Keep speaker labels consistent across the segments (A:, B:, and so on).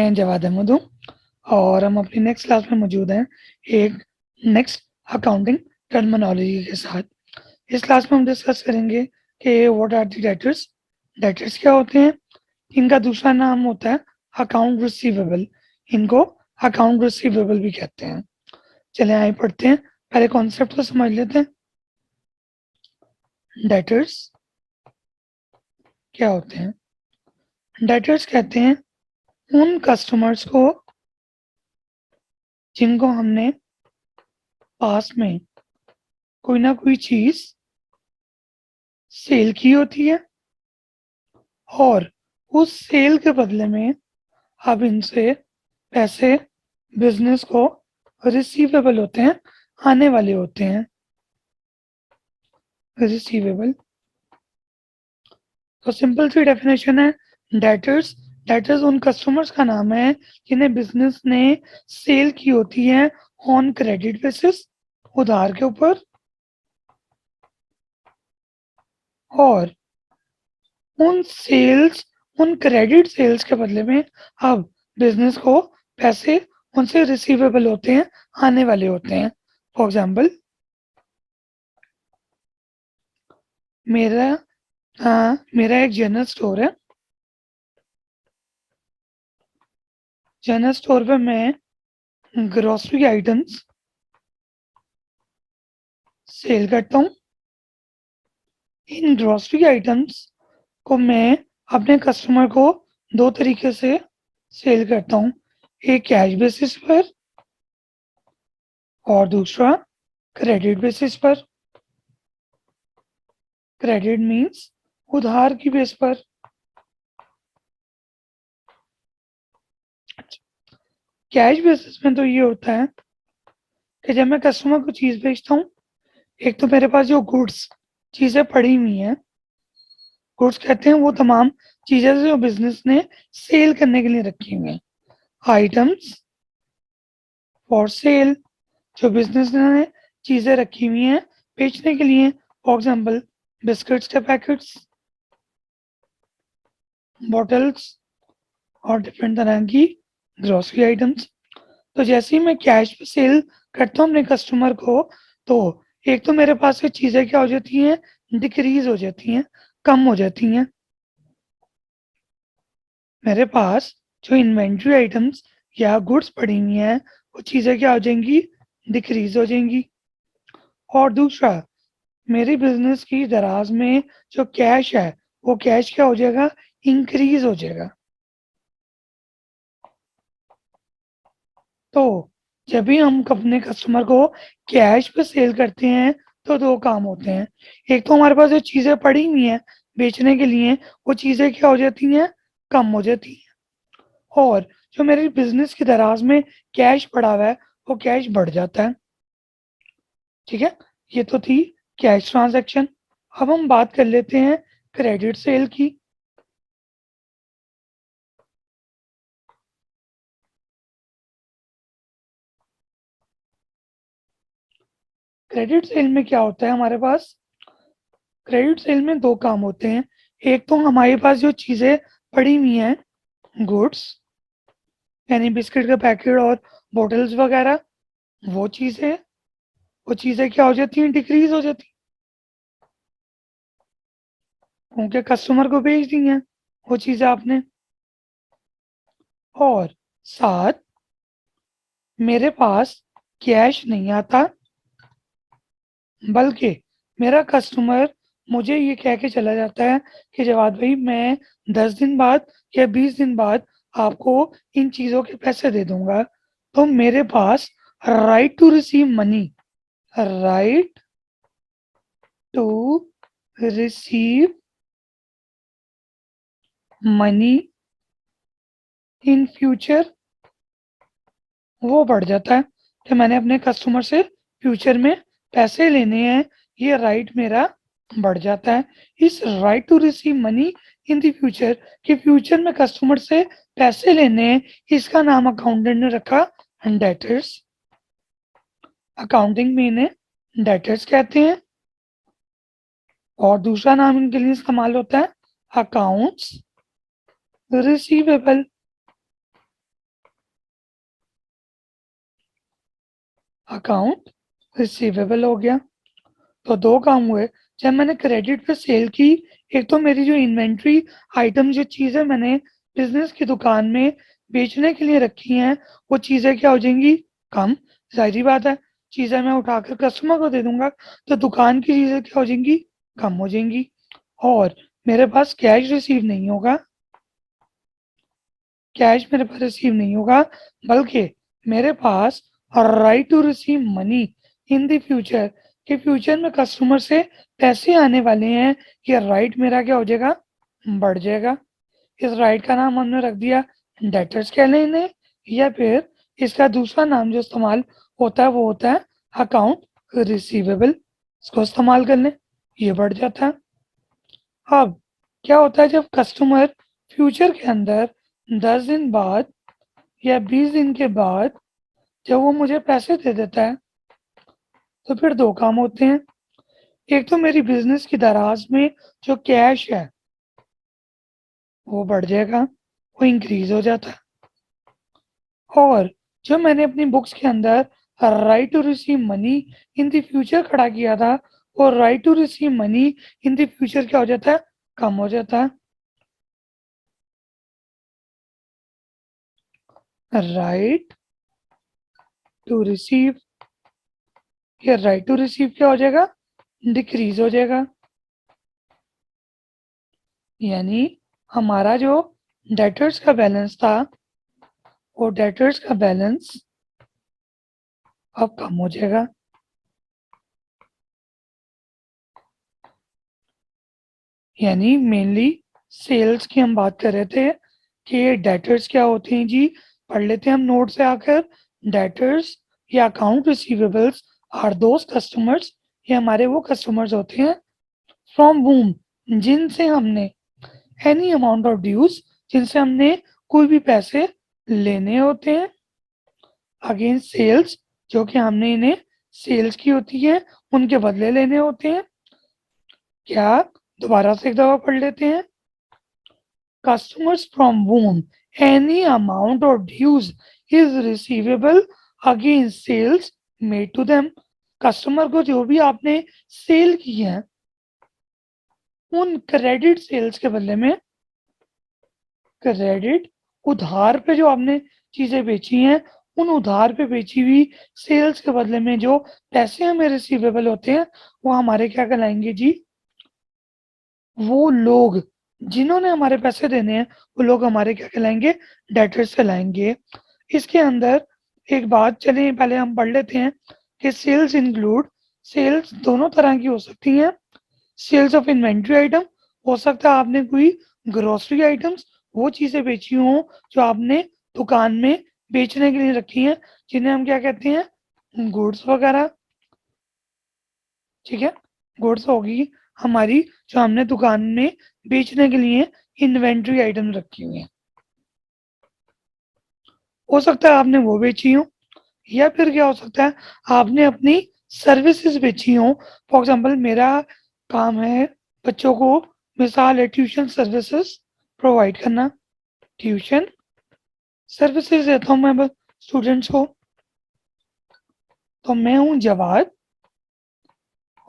A: मैं जवाद अहमद हूँ और हम अपनी नेक्स्ट क्लास में मौजूद हैं एक नेक्स्ट अकाउंटिंग टर्मिनोलॉजी के साथ। इस क्लास में हम डिस्कस करेंगे कि what are the debtors. Debtors क्या होते हैं? इनका दूसरा नाम होता है अकाउंट रिसीवेबल। इनको अकाउंट रिसीवेबल भी कहते हैं। चले आइए पढ़ते हैं, पहले कॉन्सेप्ट को समझ लेते हैं। डेटर्स क्या होते हैं? डेटर्स कहते हैं उन कस्टमर्स को जिनको हमने पास में कोई ना कोई चीज सेल की होती है और उस सेल के बदले में अब इनसे पैसे बिजनेस को रिसीवेबल होते हैं, आने वाले होते हैं। रिसीवेबल तो सिंपल सी डेफिनेशन है डेटर्स। डेटर्स उन कस्टमर्स का नाम है जिन्हें बिजनेस ने सेल की होती है ऑन क्रेडिट बेसिस, उधार के ऊपर, और उन क्रेडिट सेल्स के बदले में अब बिजनेस को पैसे उनसे रिसीवेबल होते हैं, आने वाले होते हैं। फॉर एग्जाम्पल मेरा मेरा एक जनरल स्टोर है। जनरल स्टोर पे मैं ग्रोसरी आइटम्स सेल करता हूँ। इन ग्रोसरी आइटम्स को मैं अपने कस्टमर को दो तरीके से सेल करता हूँ, एक कैश बेसिस पर और दूसरा क्रेडिट बेसिस पर। क्रेडिट मीन्स उधार की बेस पर। कैश बेसिस में तो ये होता है कि जब मैं कस्टमर को चीज बेचता हूँ, एक तो मेरे पास जो गुड्स चीजें पड़ी हुई हैं, गुड्स कहते हैं वो तमाम चीजें जो बिजनेस ने सेल करने के लिए रखी हुई हैं। आइटम्स फॉर सेल, जो बिजनेस ने चीजें रखी हुई हैं बेचने के लिए। फॉर एग्जाम्पल बिस्किट्स के पैकेट्स, बॉटल्स और डिफरेंट तरह की ग्रोसरी आइटम्स। तो जैसे ही मैं कैश पे सेल करता हूँ अपने कस्टमर को, तो एक तो मेरे पास से चीज़ें क्या हो जाती हैं, डिक्रीज हो जाती हैं, कम हो जाती हैं। मेरे पास जो इन्वेंट्री आइटम्स या गुड्स पड़ी हुई हैं वो चीज़ें क्या हो जाएंगी, डिक्रीज हो जाएंगी। और दूसरा, मेरी बिजनेस की दराज में जो कैश है वो कैश क्या हो जाएगा, इंक्रीज हो जाएगा। तो जब भी हम अपने कस्टमर को कैश पे सेल करते हैं तो दो काम होते हैं। एक तो हमारे पास जो चीज़ें पड़ी हुई हैं बेचने के लिए, वो चीज़ें क्या हो जाती हैं, कम हो जाती हैं। और जो मेरे बिजनेस की दराज में कैश पड़ा हुआ है वो कैश बढ़ जाता है। ठीक है, ये तो थी कैश ट्रांजैक्शन। अब हम बात कर लेते हैं क्रेडिट सेल की। क्रेडिट सेल में क्या होता है हमारे पास? क्रेडिट सेल में दो काम होते हैं। एक तो हमारे पास जो चीज़ें पड़ी हुई हैं, गुड्स यानी बिस्किट का पैकेट और बॉटल्स वगैरह, वो चीज़ें क्या हो जाती हैं, डिक्रीज हो जाती हैं क्योंकि कस्टमर को बेच दी हैं वो चीज़ें आपने। और साथ मेरे पास कैश नहीं आता, बल्कि मेरा कस्टमर मुझे ये कह के चला जाता है कि जवाद भाई मैं 10 दिन बाद या 20 दिन बाद आपको इन चीज़ों के पैसे दे दूंगा। तो मेरे पास right to receive money, right to receive money in future वो बढ़ जाता है कि मैंने अपने कस्टमर से फ्यूचर में पैसे लेने हैं, ये राइट मेरा बढ़ जाता है। इस right to receive money in the future कि फ्यूचर में कस्टमर से पैसे लेने हैं, इसका नाम अकाउंटेंट ने रखा डेटर्स। अकाउंटिंग में इन्हें डेटर्स कहते हैं। और दूसरा नाम इनके लिए इस्तेमाल होता है अकाउंट्स रिसीवेबल। अकाउंट रिसीवेबल हो गया। तो दो काम हुए। जब मैंने क्रेडिट पे सेल की, एक तो मेरी जो इन्वेंट्री आइटम जो चीज़ें मैंने बिजनेस की दुकान में बेचने के लिए रखी हैं, वो चीज़ें क्या हो जाएंगी? कम। जाहिर बात है, चीज़ें मैं उठाकर कस्टमर को दे दूंगा तो दुकान की चीज़ें क्या हो जाएंगी? कम हो जाएंगी। और मेरे पास कैश रिसीव नहीं होगा, कैश मेरे पास रिसीव नहीं होगा, बल्कि मेरे पास right to receive money in the future, कि फ्यूचर में कस्टमर से पैसे आने वाले हैं, ये राइट मेरा क्या हो जाएगा? बढ़ जाएगा। इस राइट का नाम हमने रख दिया डेटर्स कह लें इन्हें, या फिर इसका दूसरा नाम जो इस्तेमाल होता है वो होता है अकाउंट रिसीवेबल। इसको इस्तेमाल कर लें, ये बढ़ जाता है। अब क्या होता है, जब कस्टमर फ्यूचर के अंदर 10 दिन बाद या 20 दिन के बाद जब वो मुझे पैसे दे देता है, तो फिर दो काम होते हैं। एक तो मेरी बिजनेस की दराज में जो कैश है वो बढ़ जाएगा, वो इंक्रीज हो जाता है। और जो मैंने अपनी बुक्स के अंदर right to receive money in the future खड़ा किया था, और right to receive money in the future क्या हो जाता है? कम हो जाता है। राइट टू रिसीव, ये राइट टू रिसीव क्या हो जाएगा? डिक्रीज हो जाएगा। यानी हमारा जो डेटर्स का बैलेंस था, वो डेटर्स का बैलेंस अब कम हो जाएगा। यानी मेनली सेल्स की हम बात कर रहे थे कि डेटर्स क्या होते हैं जी। पढ़ लेते हैं हम नोट से आकर। डेटर्स या account receivables are those customers, ये हमारे वो कस्टमर्स होते हैं फ्रॉम whom, जिनसे हमने एनी अमाउंट ऑफ ड्यूज, जिनसे हमने कोई भी पैसे लेने होते हैं, अगेंस्ट सेल्स, जो कि हमने इन्हें सेल्स की होती है, उनके बदले लेने होते हैं। क्या? दोबारा से एक दफा पढ़ लेते हैं। Customers from whom any amount of dues is receivable against sales made to them। Customer को जो भी आपने सेल की है, उन क्रेडिट सेल्स के बदले में, क्रेडिट उधार पे जो आपने चीजें बेची हैं, उन उधार पे बेची हुई सेल्स के बदले में जो पैसे हमें रिसीवेबल होते हैं, वो हमारे क्या कहलाएंगे जी? वो लोग जिन्होंने हमारे पैसे देने हैं, वो लोग हमारे क्या कहलाएंगे? डेटर्स कहलाएंगे। इसके अंदर एक बात, चलिए पहले हम पढ़ लेते हैं कि सेल्स इंक्लूड, सेल्स दोनों तरह की हो सकती हैं। सेल्स ऑफ इन्वेंट्री आइटम, हो सकता है आपने कोई ग्रोसरी आइटम्स, वो चीज़ें बेची हों जो आपने दुकान में बेचने के लिए रखी हैं, जिन्हें हम क्या कहते हैं? गुड्स वगैरह। ठीक है, गुड्स होगी हमारी जो हमने दुकान में बेचने के लिए इन्वेंट्री आइटम रखी हुई है। हो सकता है आपने वो बेची हो, या फिर क्या हो सकता है, आपने अपनी सर्विसेज बेची हो। फॉर एग्जांपल मेरा काम है बच्चों को, मिसाल है ट्यूशन सर्विसेज प्रोवाइड करना, ट्यूशन सर्विसेज देता हूँ मैं स्टूडेंट्स को। तो मैं हूँ जवाद,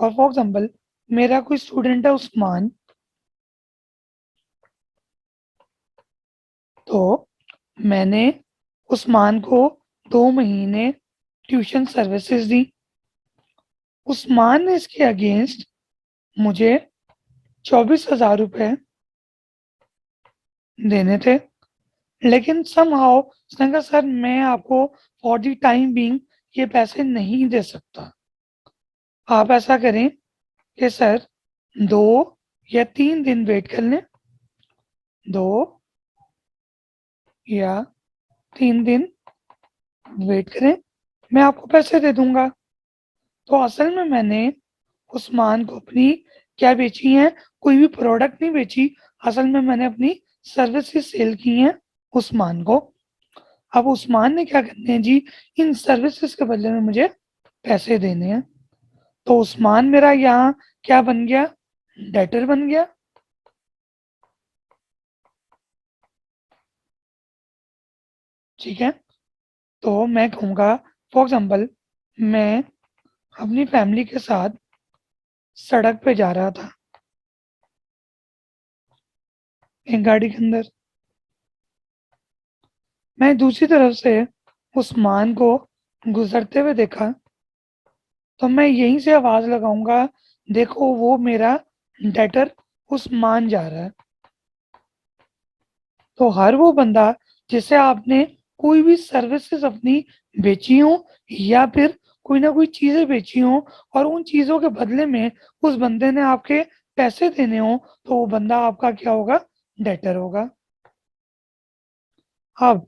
A: और फॉर एग्जांपल मेरा कोई स्टूडेंट है उस्मान, तो मैंने उस्मान को 2 महीने ट्यूशन सर्विसेज दी। उस्मान ने इसके अगेंस्ट मुझे 24,000 रुपये देने थे, लेकिन समहाउ उसने कहा सर मैं आपको फॉर द टाइम बीइंग ये पैसे नहीं दे सकता। आप ऐसा करें कि सर 2 या 3 दिन वेट कर लें, 2 या 3 दिन वेट करें, मैं आपको पैसे दे दूंगा। तो असल में मैंने उस्मान को अपनी क्या बेची हैं? कोई भी प्रोडक्ट नहीं बेची, असल में मैंने अपनी सर्विसेज सेल की हैं उस्मान को। अब उस्मान ने क्या करने हैं जी? इन सर्विसेज के बदले में मुझे पैसे देने हैं। तो उस्मान मेरा यहाँ क्या बन गया? डेटर बन गया। ठीक है, तो मैं कहूँगा फॉर एग्जाम्पल मैं अपनी फैमिली के साथ सड़क पे जा रहा था, एक गाड़ी के अंदर। मैं दूसरी तरफ से उस्मान को गुजरते हुए देखा, तो मैं यहीं से आवाज लगाऊंगा, देखो वो मेरा डेटर उस्मान जा रहा है। तो हर वो बंदा जिसे आपने कोई भी सर्विसेज अपनी बेची हो या फिर कोई ना कोई चीजें बेची हो और उन चीजों के बदले में उस बंदे ने आपके पैसे देने हो, तो वो बंदा आपका क्या होगा? डेटर होगा। अब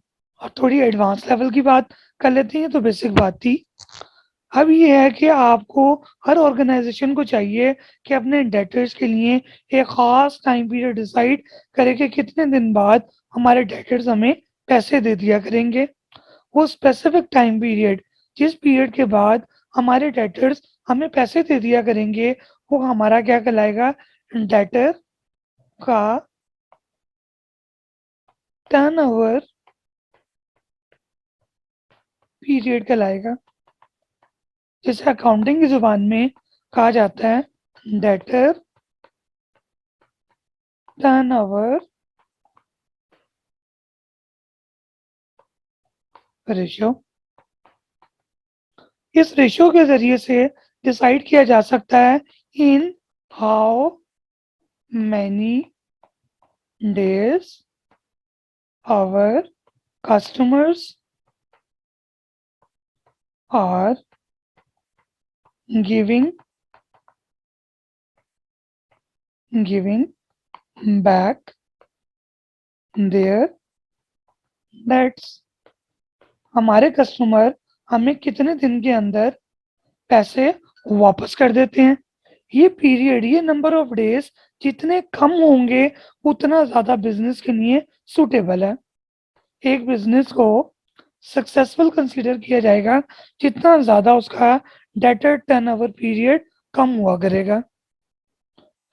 A: थोड़ी एडवांस लेवल की बात कर लेते हैं, तो बेसिक बात थी। अब ये है कि आपको हर ऑर्गेनाइजेशन को चाहिए कि अपने डेटर्स के लिए एक ख़ास टाइम पीरियड डिसाइड करे कि कितने दिन बाद हमारे डेटर्स हमें पैसे दे दिया करेंगे। वो स्पेसिफिक टाइम पीरियड, जिस पीरियड के बाद हमारे डेटर्स हमें पैसे दे दिया करेंगे, वो हमारा क्या कहलाएगा? डेटर का टर्नओवर पीरियड कहलाएगा, जिसे अकाउंटिंग की जुबान में कहा जाता है डेटर टर्नओवर रेशियो। इस रेशियो के जरिए से डिसाइड किया जा सकता है in how many days our customers are giving giving back their debts. हमारे कस्टमर हमें कितने दिन के अंदर पैसे वापस कर देते हैं। ये पीरियड, ये नंबर ऑफ डेज जितने कम होंगे उतना ज़्यादा बिजनेस के लिए सूटेबल है। एक बिजनेस को सक्सेसफुल कंसीडर किया जाएगा जितना ज़्यादा उसका डेटर टर्नओवर पीरियड कम हुआ करेगा।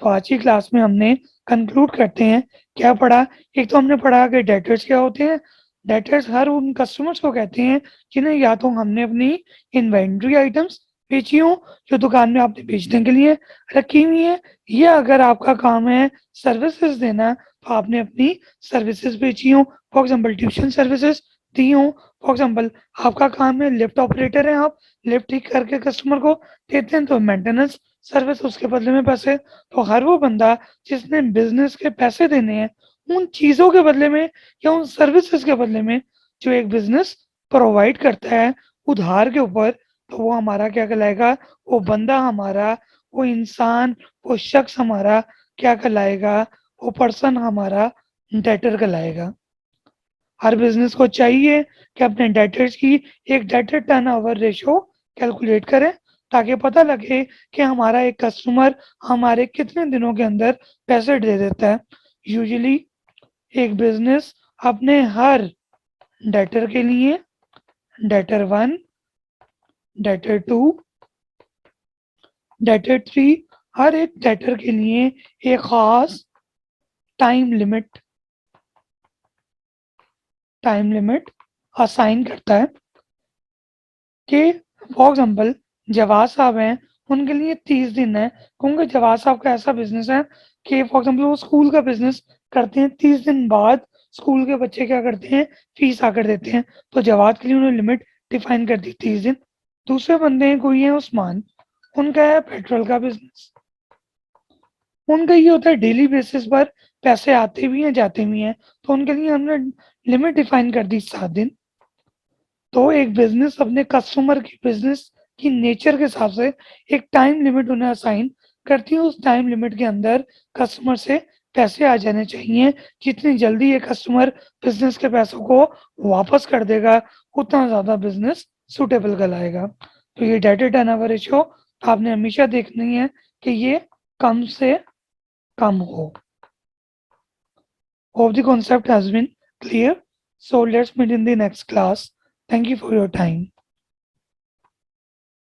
A: तो आज की क्लास में हमने कंक्लूड करते हैं, क्या पढ़ा? एक तो हमने पढ़ा कि डेटर्स क्या होते हैं। डेटर्स हर उन कस्टमर्स को कहते हैं जिन्हें या तो हमने अपनी इन्वेंट्री आइटम्स बेची हो, जो दुकान में आपने बेचने के लिए रखी हुई है, या अगर आपका काम है सर्विसेज देना, तो आपने अपनी सर्विसेज बेची हो। फॉर एग्जाम्पल ट्यूशन सर्विसेज दी हो। फॉर एग्जाम्पल आपका काम है लिफ्ट ऑपरेटर है, आप लिफ्ट ठीक करके कस्टमर को देते हैं, तो मेंटेनेंस सर्विस, उसके बदले में पैसे। तो हर वो बंदा जिसने बिजनेस के पैसे देने हैं उन चीज़ों के बदले में या उन सर्विसेज के बदले में जो एक बिजनेस प्रोवाइड करता है उधार के ऊपर, तो वो हमारा क्या कहलाएगा? वो बंदा हमारा, वो इंसान, वो शख्स हमारा क्या कहलाएगा? वो पर्सन हमारा डेटर कहलाएगा। हर बिजनेस को चाहिए कि अपने डेटर्स की एक डेटर टर्नओवर रेशो कैलकुलेट करें, ताकि पता लगे कि हमारा एक कस्टमर हमारे कितने दिनों के अंदर पैसे दे देता है। यूजुअली एक बिजनेस अपने हर डेटर के लिए, डेटर 1, डेटर 2, डेटर 3, हर एक डेटर के लिए एक खास टाइम लिमिट असाइन करता है कि फॉर एग्जाम्पल जवाद साहब हैं, उनके लिए 30 दिन है, क्योंकि जवाद साहब का ऐसा बिजनेस है कि फॉर एग्जाम्पल वो स्कूल का बिजनेस करते हैं। 30 दिन बाद स्कूल के बच्चे क्या करते हैं? फीस आकर देते हैं। तो जवाद के लिए उन्होंने लिमिट डिफाइन कर दी 30 दिन। दूसरे बंदे हैं, कोई है उस्मान, उनका है पेट्रोल का बिजनेस। उनका ये होता है डेली बेसिस पर पैसे आते भी हैं जाते भी हैं, तो उनके लिए हमने लिमिट डिफाइन कर दी 7 दिन। तो एक बिजनेस अपने कस्टमर की बिजनेस की नेचर के हिसाब से एक टाइम लिमिट उन्हें असाइन करती है। उस टाइम लिमिट के अंदर कस्टमर से पैसे आ जाने चाहिए। जितनी जल्दी ये कस्टमर बिजनेस के पैसों को वापस कर देगा उतना ज़्यादा बिजनेस सूटेबल कहलाएगा। तो ये डेटा टर्नओवर रेशियो आपने हमेशा देखनी है कि ये कम से कम हो। Hope the concept has been clear. So let's meet in the next class. Thank you for your time.